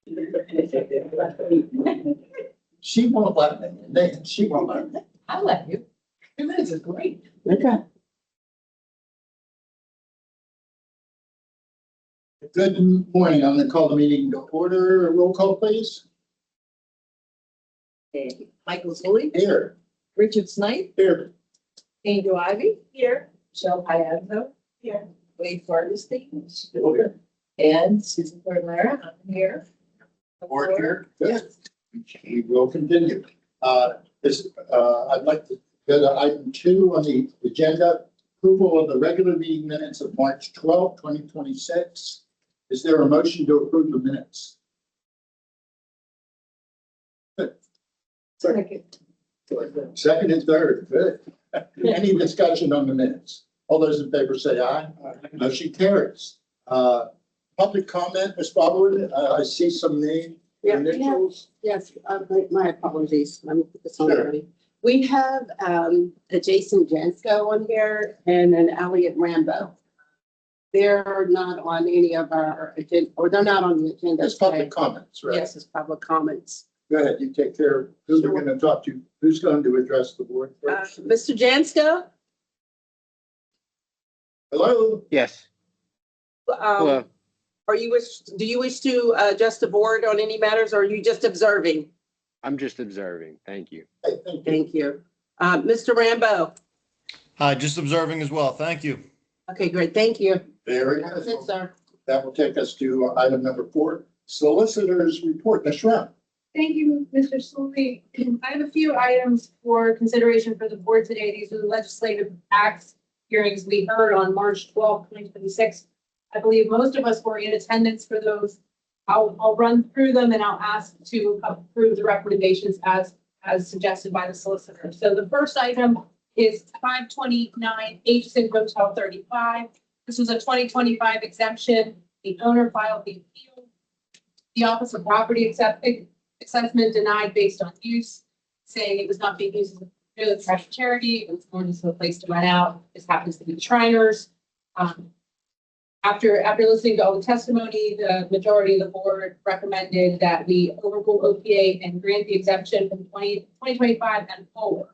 She won't let me. She won't let me. I'll let you. 2 minutes is great. Okay. Good morning. I'm going to call the meeting to order. Roll call, please. Okay. Michael Zully, Here. Richard Snipe, Here. Angel Ivy. Here. Michelle Piazza. Here. Wade Ferguson. Here. And Susan Lara. I'm here. Board here. Good. We will continue. I'd like to go to item 2 on the agenda, approval of the regular meeting minutes of March 12, 2026. Is there a motion to approve the minutes? Good. Second. Second and third. Good. Any discussion on the minutes? All those in favor say aye. Motion carries. Public comment, Ms. Baldwin, I see some name Yeah, initials. Yes, my apologies. Let me put this on Sure. already. We have a Jason Jansko on here and an Elliot Rambo. They're not on any of our agenda, or they're not on the agenda. That's today. public comments, right? Yes, it's public comments. Go ahead, you take care of who we're going to talk to. Who's going to address the board first? Mr. Jansko? Hello? Yes. Hello. Do you wish to address the board on any matters, or are you just observing? I'm just observing. Thank you. Hey, thank you. Thank you. Mr. Rambo? Hi, just observing as well. Thank you. Okay, great. Thank you. Very That's good. it, sir. That will take us to item number 4, solicitors report. Ms. Schramm. Thank you, Mr. Sully. I have a few items for consideration for the board today. These are the legislative acts hearings we heard on March 12, 2026. I believe most of us were in attendance for those. I'll run through them and I'll ask to approve the recommendations as suggested by the solicitor. So the first item is 529 Aitchison Hotel 35. This was a 2025 exemption. The owner filed the appeal. The Office of Property Assessment denied based on use, saying it was not being used as a trash charity. It was more just a place to rent out. This happens to be the Shriners. After listening to all the testimony, the majority of the board recommended that we overrule OPA and grant the exemption from 2025 and forward.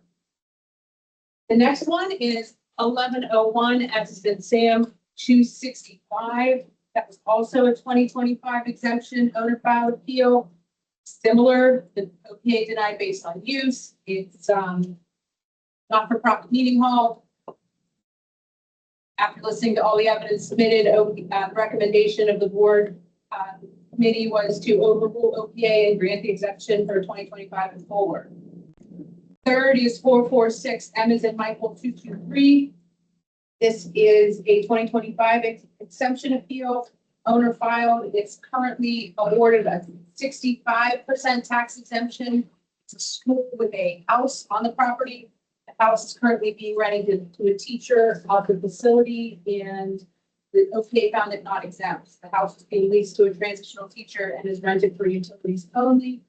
The next one is 1101 Exton Sam 265. That was also a 2025 exemption, owner filed appeal. Similar, the OPA denied based on use. It's not-for-profit meeting hall. After listening to all the evidence submitted, the recommendation of the board committee was to overrule OPA and grant the exemption for 2025 and forward. Third is 446 M as in Michael 223. This is a 2025 exemption appeal. Owner filed. It's currently awarded a 65% tax exemption. It's a school with a house on the property. The house is currently being rented to a teacher of the facility, and the OPA found it not exempt. The house is being leased to a transitional teacher and is rented for utilities only.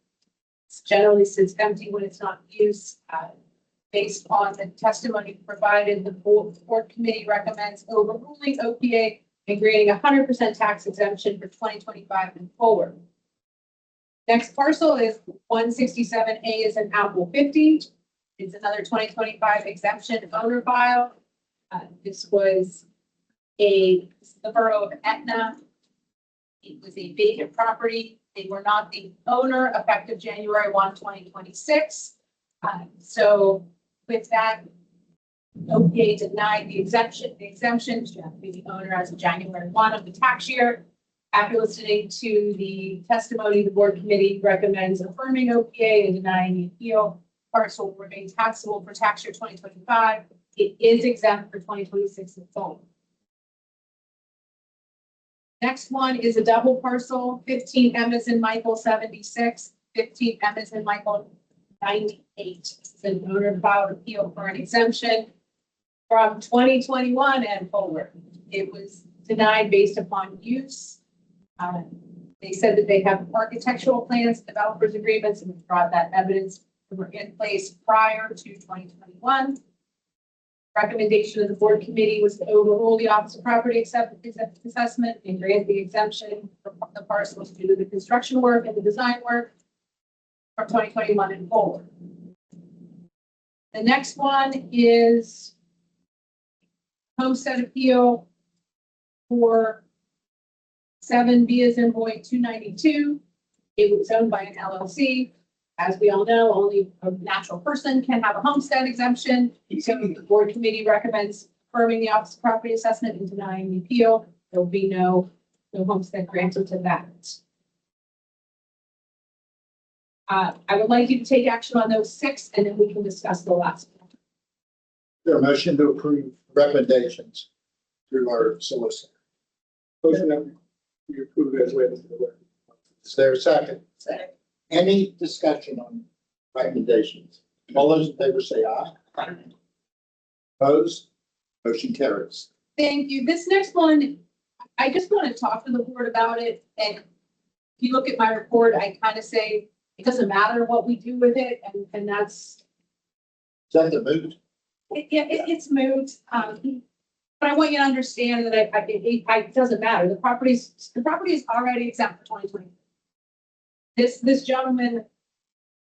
It generally sits empty when it's not in use. Based on the testimony provided, the board committee recommends overruling OPA and granting 100% tax exemption for 2025 and forward. Next parcel is 167A is an Apple 50. It's another 2025 exemption owner file. This was the borough of Etna. It was a vacant property. They were not the owner effective January 1, 2026. So with that, OPA denied the exemption. The exemption should have to be the owner as of January 1 of the tax year. After listening to the testimony, the board committee recommends affirming OPA and denying the appeal. Parcel will remain taxable for tax year 2025. It is exempt for 2026 and forward. Next one is a double parcel, 15 M as in Michael 76, 15 M as in Michael 98. It's an owner filed appeal for an exemption from 2021 and forward. It was denied based upon use. They said that they have architectural plans, developers agreements, and we brought that evidence that were in place prior to 2021. Recommendation of the board committee was to overrule the Office of Property Assessment and grant the exemption for the parcels due to the construction work and the design work from 2021 and forward. The next one is homestead appeal for 7B as in boy 292. It was owned by an LLC. As we all know, only a natural person can have a homestead exemption. So the board committee recommends affirming the Office of Property Assessment and denying the appeal. There will be no homestead granted to that. I would like you to take action on those 6, and then we can discuss the last one. There a motion to approve recommendations through our solicitor. Motion that we approve as read into the record. Is there a second? Second. Any discussion on recommendations? All those in favor say aye. Opposed? Motion carries. Thank you. This next one, I just want to talk to the board about it. And if you look at my report, I kind of say, it doesn't matter what we do with it. And that's, Is that the mood? it's moved. But I want you to understand that it doesn't matter. The property is already exempt for 2020. This gentleman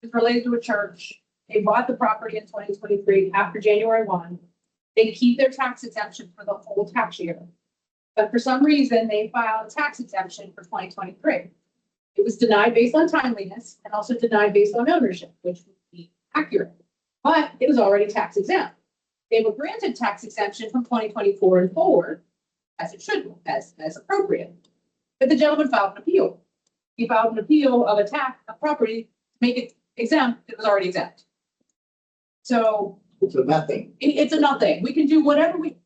is related to a church. They bought the property in 2023 after January 1. They keep their tax exemption for the whole tax year. But for some reason, they filed a tax exemption for 2023. It was denied based on timeliness and also denied based on ownership, which would be accurate. But it was already tax exempt. They were granted tax exemption from 2024 and forward, as it should, as appropriate. But the gentleman filed an appeal. He filed an appeal of a property to make it exempt. It was already exempt. So It's a nothing. it's a nothing. We can do whatever we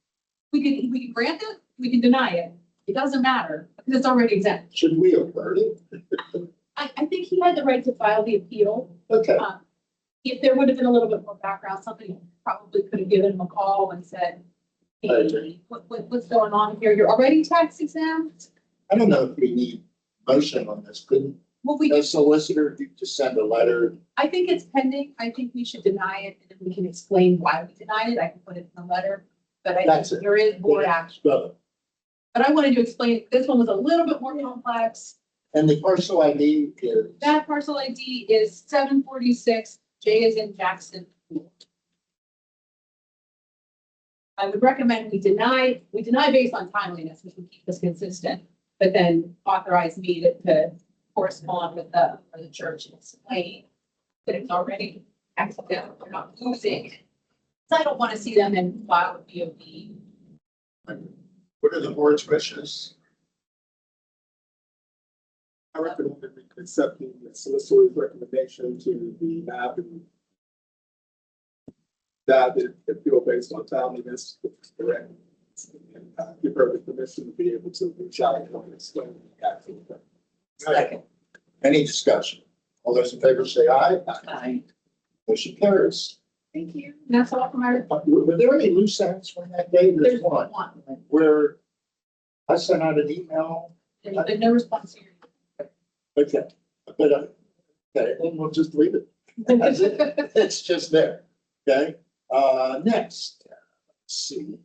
can grant it, we can deny it. It doesn't matter because it's already exempt. Should we have heard it? I think he had the right to file the appeal. Okay. If there would have been a little bit more background, somebody probably could have given him a call and said, I hey, agree. what's going on here? You're already tax exempt. I don't know if we need motion on this. Couldn't Well, we, the solicitor just send a letter? I think it's pending. I think we should deny it and then we can explain why we denied it. I can put it in the letter. But I That's think it. there is board action. Go. But I wanted to explain, this one was a little bit more complex. And the parcel ID is, That parcel ID is 746, J is in Jackson. I would recommend we deny based on timeliness, which would keep us consistent, but then authorize me to correspond with the church and explain that it's already accidental, we're not losing. So I don't want to see them then file a BOD. what are the board's wishes? I recommend that we accepting the solicitor's recommendation to the NAB and that the appeal based on timeliness is correct. And give her the permission to be able to reach out and explain the actual thing. Second. Any discussion? All those in favor say aye. Aye. Motion carries. Thank you. And that's all from my report. Were there any loose ends from that day? There's one one. where I sent out an email. There's been no response here. Okay, but, okay, and we'll just leave it. That's it. It's just there, okay? Next, let's see.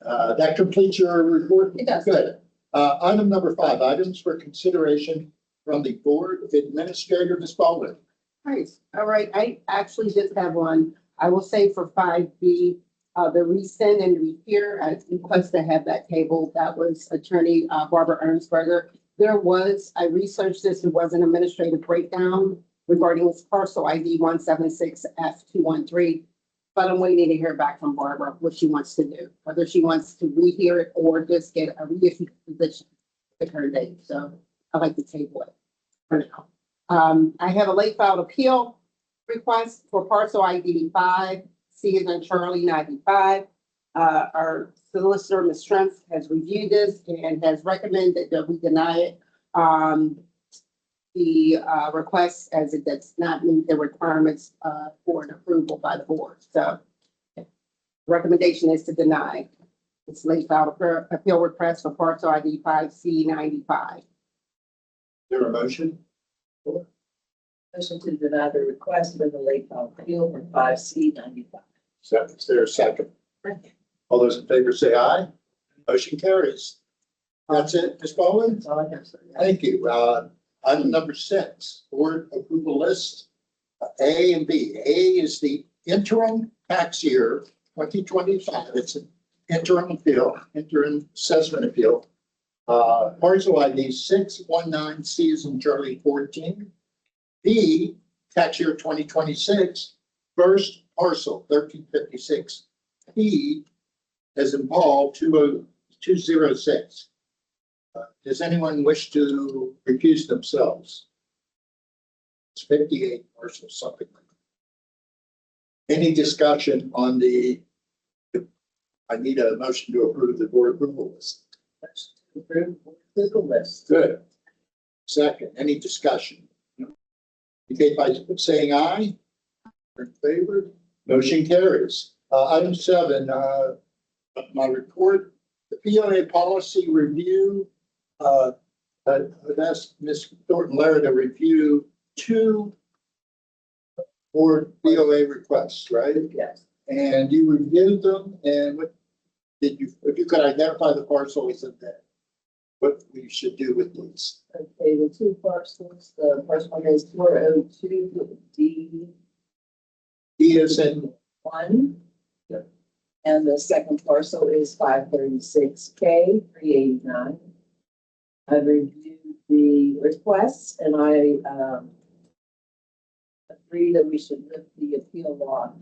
That completes your report? It does. Good. Item number 5, items for consideration from the Board of Administrator, Ms. Baldwin. Nice. All right. I actually just have one. I will say for 5B, the rescind and repair, I request to have that tabled. That was Attorney Barbara Ernstberger. I researched this, there was an administrative breakdown regarding this parcel ID 176F213. But I'm waiting to hear back from Barbara, what she wants to do, whether she wants to rehear it or just get a reissued position at her date. So I'd like to table it for now. I have a late filed appeal request for parcel ID 5, C as in Charlie 95. Our solicitor, Ms. Strentz, has reviewed this and has recommended that we deny it. The request as it does not meet the requirements for an approval by the board. So recommendation is to deny. It's late filed appeal request for parcel ID 5C95. There a motion? Motion to deny the request for the late file appeal for 5C95. Is there a second? All those in favor say aye. Motion carries. That's it, Ms. Bowman? That's all I have, sir. Thank you. Item number 6, board approval list, A and B. A is the interim tax year 2025. It's an interim appeal, interim assessment appeal. Parcel ID 619C is in Charlie 14. B, tax year 2026, first parcel 1356. P as in Paul 20206. Does anyone wish to recuse themselves? It's 58 parcels, something like that. Any discussion on I need a motion to approve the board approval list. Approve approval list. Good. Second, any discussion? Indicate by saying aye. In favor, motion carries. Item 7, my report, the POA policy review. I've asked Ms. Thornton-Lara to review 2 board POA requests, right? Yes. And you reviewed them, and what did you, if you could identify the parcels and that, what we should do with these? Okay, the 2 parcels, the first one is 402D1. E is in, Yeah. And the second parcel is 536K389. I've reviewed the requests and I agree that we should lift the appeal law,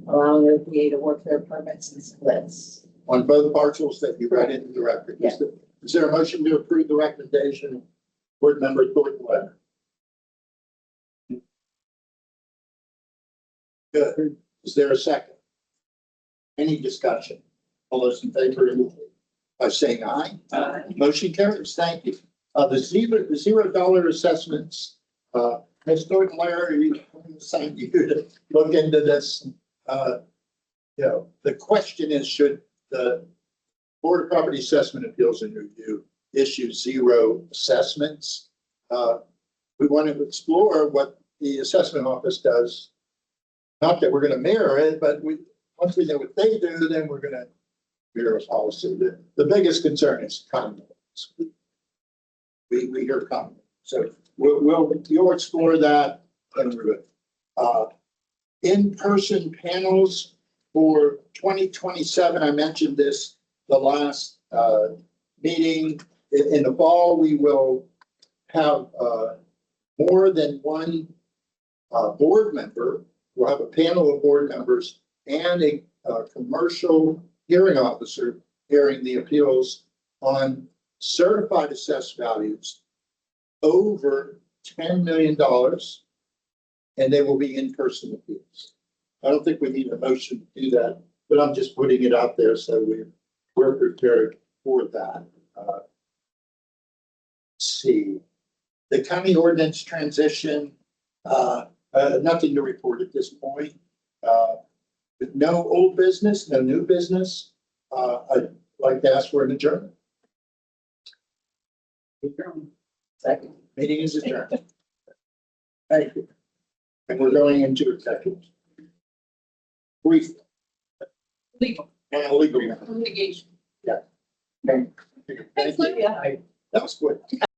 allowing OPA to work their permits and splits. on both parcels that you read into the record. Yeah. Is there a motion to approve the recommendation, of board member Thornton-Lara? Good. Is there a second? Any discussion? All those in favor indicate by saying aye. Aye. Motion carries. Thank you. The $0 assessments, Ms. Thornton-Lara, I'm assigning you to look into this. The question is, should the Board of Property Assessment Appeals and Review issue 0 assessments? We want to explore what the assessment office does. Not that we're going to mirror it, but once we know what they do, then we're going to mirror a policy. The biggest concern is comments. We hear comments. So you'll explore that and we're good. In-person panels for 2027. I mentioned this the last meeting. In the fall, we will have more than one board member. We'll have a panel of board members and a commercial hearing officer hearing the appeals on certified assessed values over $10 million, and they will be in-person appeals. I don't think we need a motion to do that, but I'm just putting it out there so we're prepared for that. Let's see. The county ordinance transition, nothing to report at this point. With no old business, no new business, I'd like to ask for an adjournment. Second. Meeting is adjourned. Thank you. And we're going into executive. Brief Legal, and legal. litigation. Thank you. Thanks, Lydia. That was good.